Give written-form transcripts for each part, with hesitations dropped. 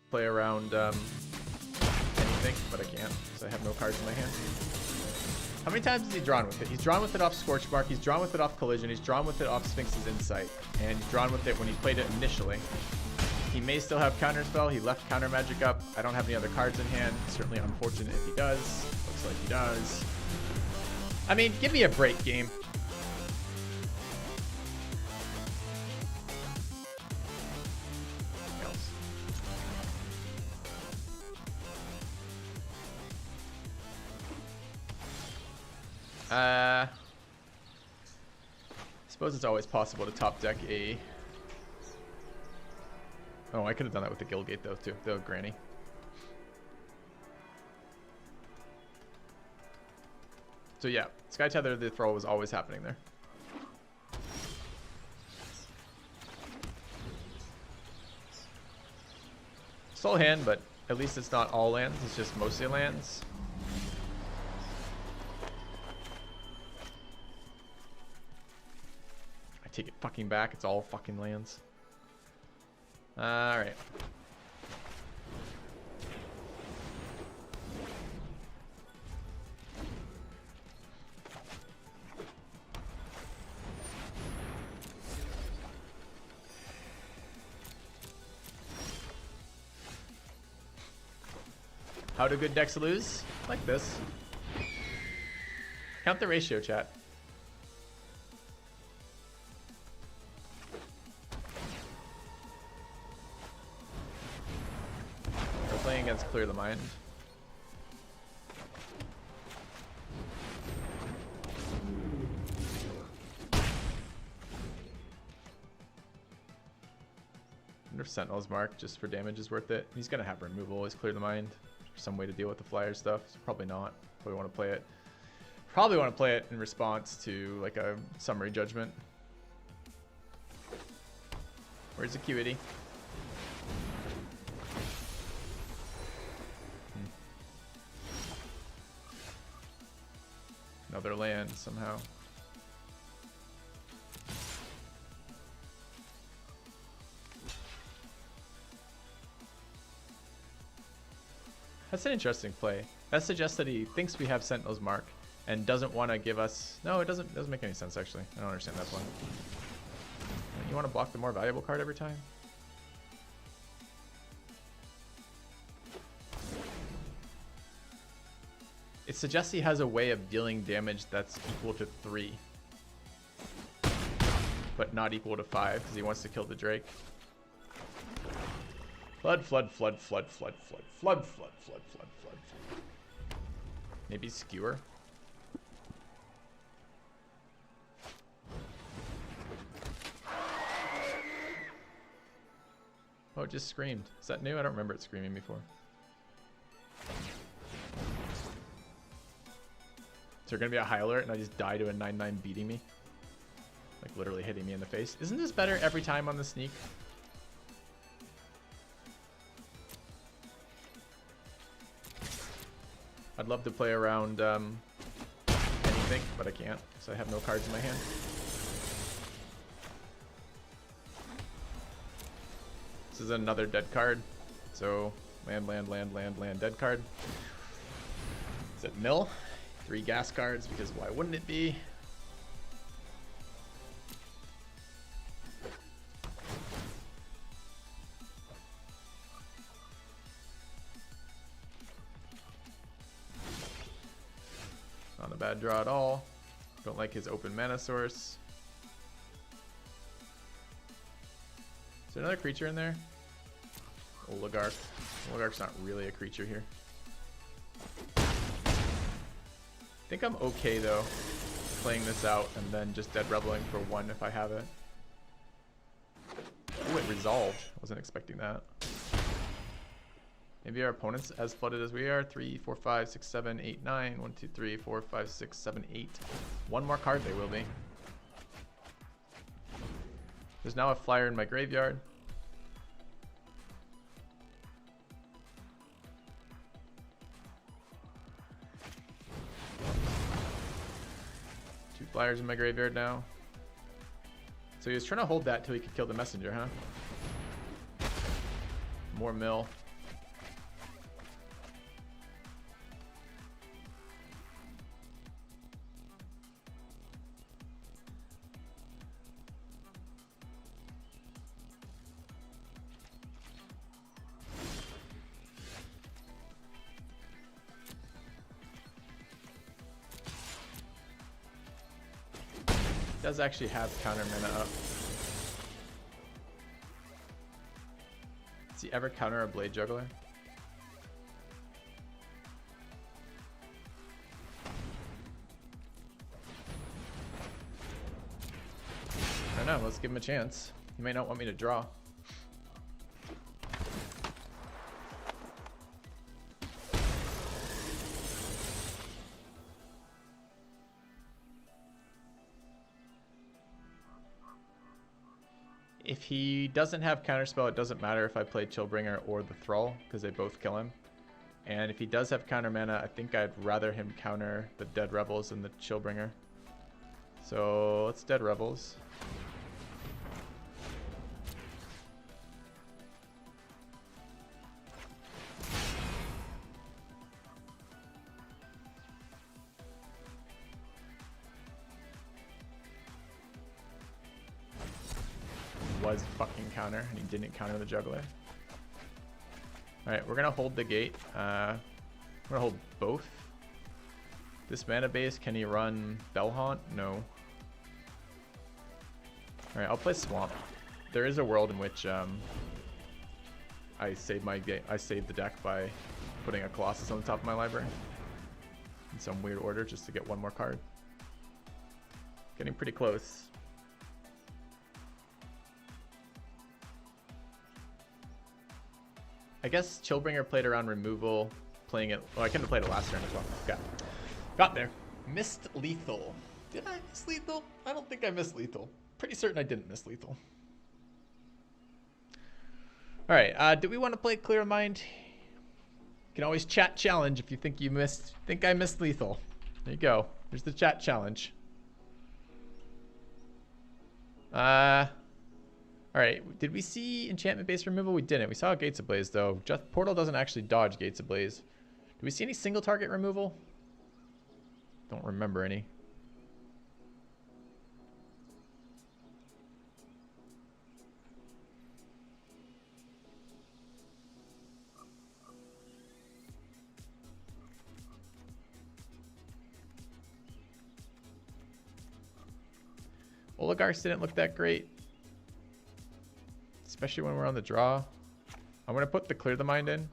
play around anything, but I can't, so I have no cards in my hand. How many times has he drawn with it? He's drawn with it off Scorchmark, he's drawn with it off Collision, he's drawn with it off Sphinx's Insight, and he's drawn with it when he played it initially. He may still have Counterspell, he left Counter Magic up. I don't have any other cards in hand. Certainly unfortunate if he does. Looks like he does. I mean, give me a break, game. I suppose it's always possible to top deck a... Oh, I could have done that with the Guildgate though, too. The Granny. So yeah, Sky Tether, the throw was always happening there. Soul hand, but at least it's not all lands, it's just mostly lands. I take it fucking back, it's all fucking lands. Alright. How do good decks lose? Like this. Count the ratio, chat. We're playing against Clear the Mind. I wonder if Sentinel's Mark just for damage is worth it. He's gonna have removal. He's Clear the Mind. Some way to deal with the flyer stuff. So probably not. Probably want to play it. Probably want to play it in response to like a summary judgment. Where's the Acuity? Another land somehow. That's an interesting play. That suggests that he thinks we have Sentinel's Mark and doesn't want to give us... No, it doesn't make any sense, actually. I don't understand that play. You want to block the more valuable card every time? It suggests he has a way of dealing damage that's equal to 3. But not equal to 5, because he wants to kill the Drake. Flood, flood, flood, flood, flood, flood, flood, flood, flood, flood, flood. Maybe Skewer. Oh, it just screamed. Is that new? I don't remember it screaming before. Is there gonna be a high alert and I just die to a 9/9 beating me? Like literally hitting me in the face. Isn't this better every time on the sneak? I'd love to play around anything, but I can't, so I have no cards in my hand. This is another dead card. So land, land, land, land, land, dead card. Is it mill? 3 gas cards, because why wouldn't it be? Not a bad draw at all. Don't like his open mana source. Is there another creature in there? Oligarch. Oligarch's not really a creature here. I think I'm okay though, playing this out and then just dead reveling for 1 if I have it. Ooh, it resolved. Wasn't expecting that. Maybe our opponent's as flooded as we are. 3, 4, 5, 6, 7, 8, 9. 1, 2, 3, 4, 5, 6, 7, 8. One more card they will be. There's now a flyer in my graveyard. Two flyers in my graveyard now. So he was trying to hold that till he could kill the messenger, huh? More mill. does actually have counter mana up. Does he ever counter a Blade Juggler? I don't know, let's give him a chance. He might not want me to draw. If he doesn't have counterspell, it doesn't matter if I play Chillbringer or the Thrall, because they both kill him. And if he does have counter mana, I think I'd rather him counter the Dead Rebels than the Chillbringer. So let's Dead Rebels. Was fucking counter, and he didn't counter the Juggler. Alright, we're gonna hold the gate. We're gonna hold both. This mana base, can he run Bellhaunt? No. Alright, I'll play Swamp. There is a world in which I save the deck by putting a Colossus on the top of my library in some weird order just to get one more card. Getting pretty close. I guess Chillbringer played around removal, playing it. Well, I couldn't have played it last turn as well. Got there. Missed lethal. Did I miss lethal? I don't think I missed lethal. Pretty certain I didn't miss lethal. All right. Do we want to play Clear Mind? You can always chat challenge if you think you missed. Think I missed lethal. There you go. Here's the chat challenge. All right, did we see enchantment-based removal? We didn't. We saw Gates Ablaze, though. Portal doesn't actually dodge Gates Ablaze. Do we see any single target removal? Don't remember any. Oligarchs didn't look that great. Especially when we're on the draw. I'm going to put the Clear the Mind in.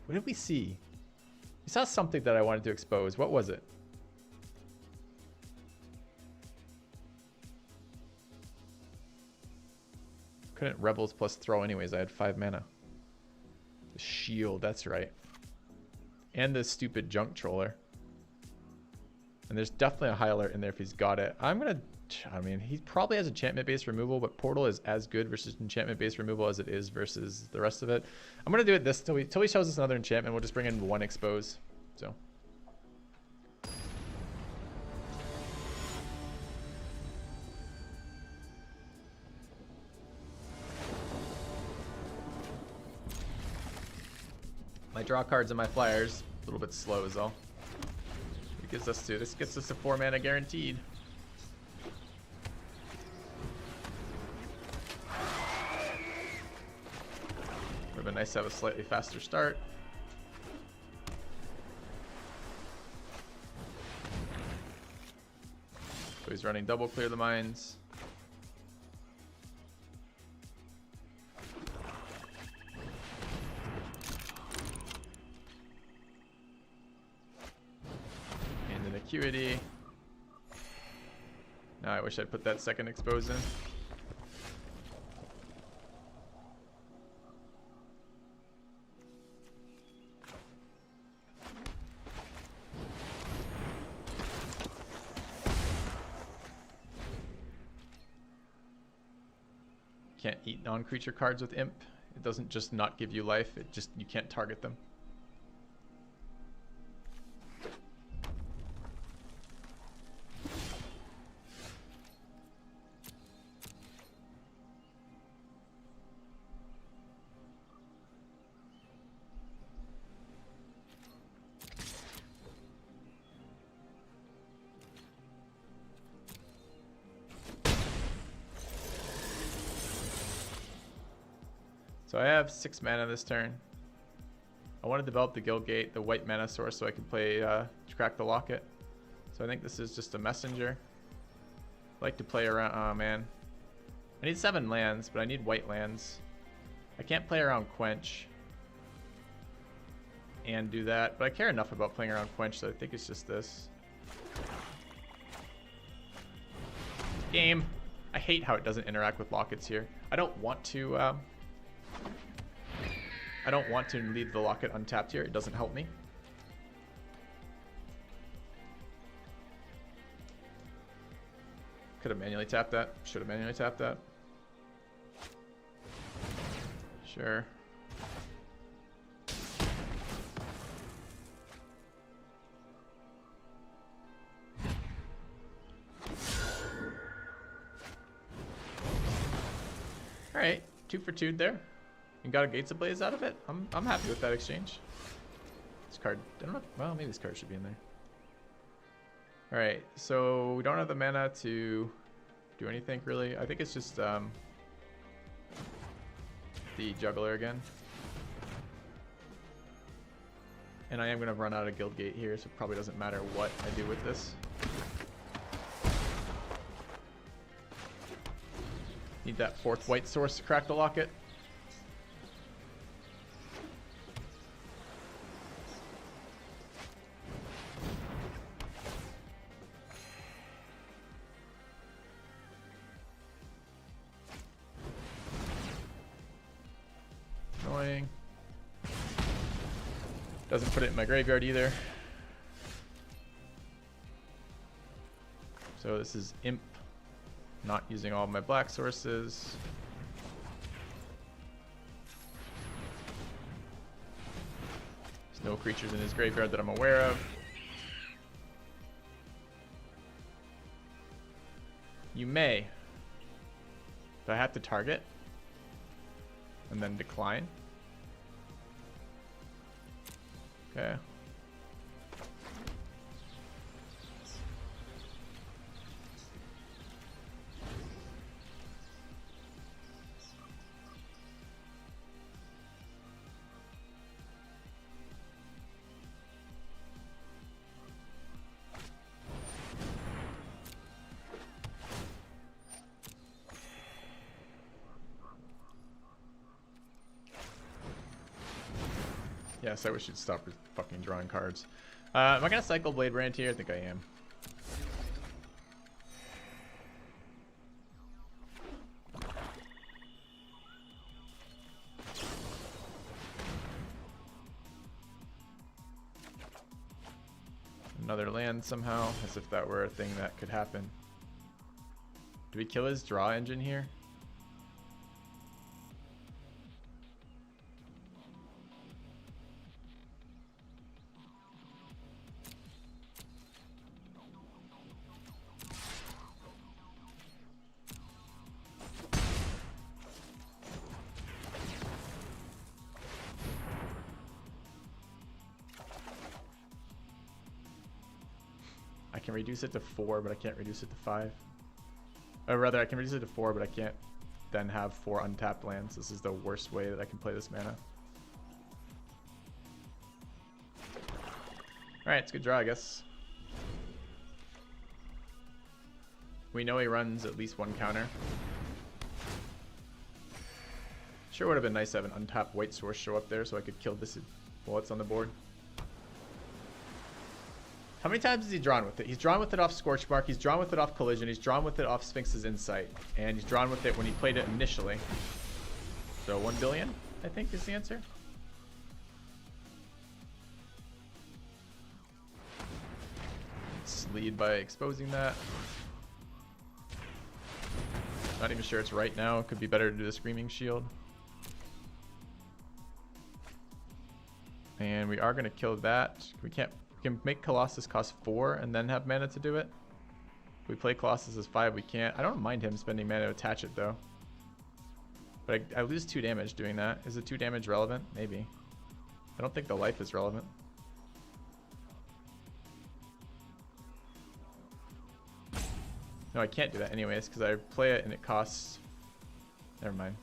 What did we see? We saw something that I wanted to expose. What was it? Couldn't Rebels plus throw anyways. I had 5 mana. The shield, that's right. And the stupid junk troller. And there's definitely a high alert in there if he's got it. I mean, he probably has enchantment-based removal, but Portal is as good versus enchantment-based removal as it is versus the rest of it. I'm going to do it this till he shows us another enchantment. We'll just bring in 1 expose. So. My draw cards and my flyers, a little bit slow is all. This gets us a 4 mana guaranteed. Would have been nice to have a slightly faster start. So he's running double Clear the Minds. Acuity. Now I wish I'd put that second expose in. Can't eat non-creature cards with Imp. It doesn't just not give you life, it just, you can't target them. So I have 6 mana this turn. I want to develop the Guild Gate, the white mana source, so I can play Crack the Locket. So I think this is just a messenger. I like to play around. Oh man, I need 7 lands, but I need white lands. I can't play around Quench and do that, but I care enough about playing around Quench, so I think it's just this. Game. I hate how it doesn't interact with lockets here. I don't want to leave the locket untapped here. It doesn't help me. Could have manually tapped that. Should have manually tapped that. Sure. Alright, 2 for 2 there. And got a Gates Ablaze out of it. I'm happy with that exchange. This card, I don't know. Well, maybe this card should be in there. Alright, so we don't have the mana to do anything really. I think it's just the Juggler again. And I am going to run out of Guild Gate here, so it probably doesn't matter what I do with this. Need that 4th white source to crack the locket. Annoying. Doesn't put it in my graveyard either. So this is Imp. Not using all of my black sources. There's no creatures in his graveyard that I'm aware of. You may. Do I have to target? And then decline? Okay. Yes, I wish you'd stop fucking drawing cards. Am I gonna cycle Blade Brand here? I think I am. Another land somehow, as if that were a thing that could happen. Do we kill his draw engine here? I can reduce it to 4, but I can't reduce it to 5. Or rather, I can reduce it to 4, but I can't then have 4 untapped lands. This is the worst way that I can play this mana. Alright, it's a good draw, I guess. We know he runs at least 1 counter. Sure would have been nice to have an untapped white source show up there so I could kill this while it's on the board. How many times has he drawn with it? He's drawn with it off Scorchmark, he's drawn with it off Collision, he's drawn with it off Sphinx's Insight, and he's drawn with it when he played it initially. So 1 billion, I think, is the answer. Let's lead by exposing that. Not even sure it's right now. It could be better to do the Screaming Shield. And we are going to kill that. We can make Colossus cost 4 and then have mana to do it. If we play Colossus as 5, we can't. I don't mind him spending mana to attach it though. But I lose 2 damage doing that. Is the 2 damage relevant? Maybe. I don't think the life is relevant. No, I can't do that anyways because I play it and it costs... Never mind.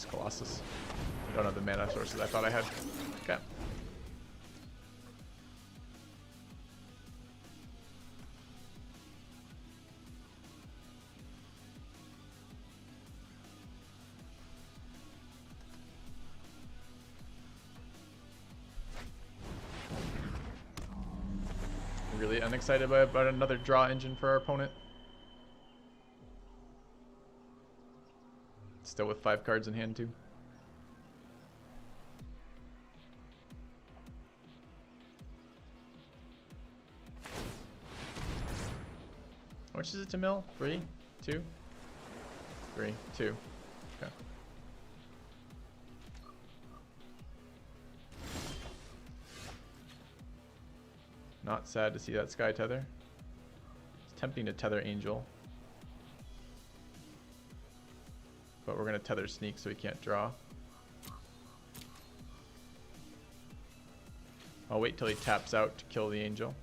just Colossus. I don't have the mana sources I thought I had. Okay. Really unexcited about another draw engine for our opponent. Still with 5 cards in hand too. How much is it to mill? 3? 2? 3, 2. Okay. Not sad to see that Sky Tether. It's tempting to tether Angel. But we're going to tether Sneak so he can't draw. I'll wait till he taps out to kill the Angel.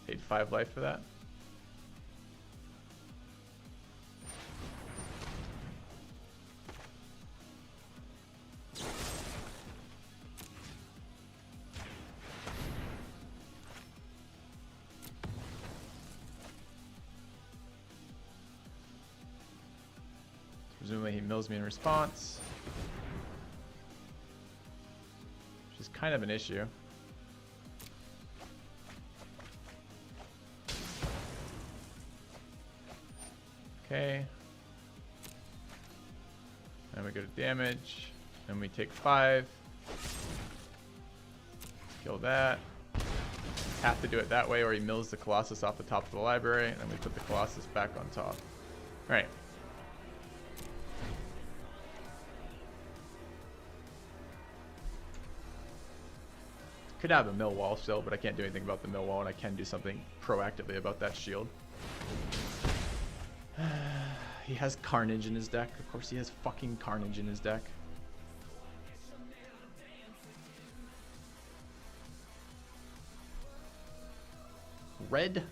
Paid 5 life for that. Presumably he mills me in response, which is kind of an issue. Okay. And we go to damage, and we take 5. Kill that. Have to do it that way or he mills the Colossus off the top of the library, and then we put the Colossus back on top. Alright. Could have a mill wall still, but I can't do anything about the mill wall, and I can do something proactively about that shield. He has Carnage in his deck. Of course he has fucking Carnage in his deck. Red,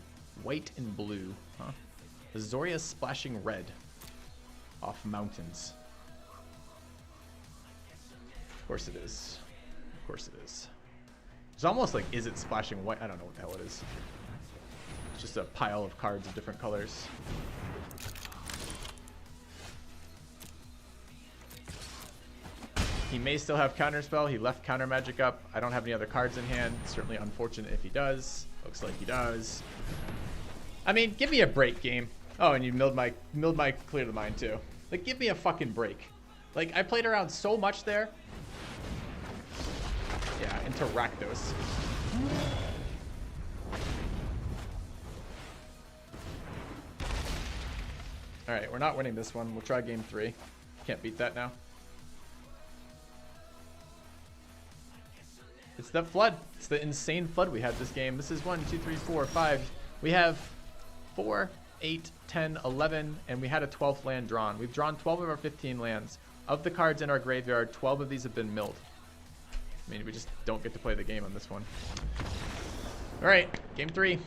white, and blue. Huh? Azoria splashing red off mountains. Of course it is. Of course it is. It's almost like, is it splashing white? I don't know what the hell it is. It's just a pile of cards of different colors. He may still have Counterspell. He left Counter Magic up. I don't have any other cards in hand. Certainly unfortunate if he does. Looks like he does. I mean, give me a break, game. Oh, and you milled my Clear the Mind too. Like, give me a fucking break. Like, I played around so much there. Yeah, into Rakdos. Alright, we're not winning this one. We'll try game 3. Can't beat that now. It's the flood. It's the insane flood we had this game. This is 1, 2, 3, 4, 5. We have 4, 8, 10, 11, and we had a 12th land drawn. We've drawn 12 of our 15 lands. Of the cards in our graveyard, 12 of these have been milled. I mean, we just don't get to play the game on this one. All right, game 3.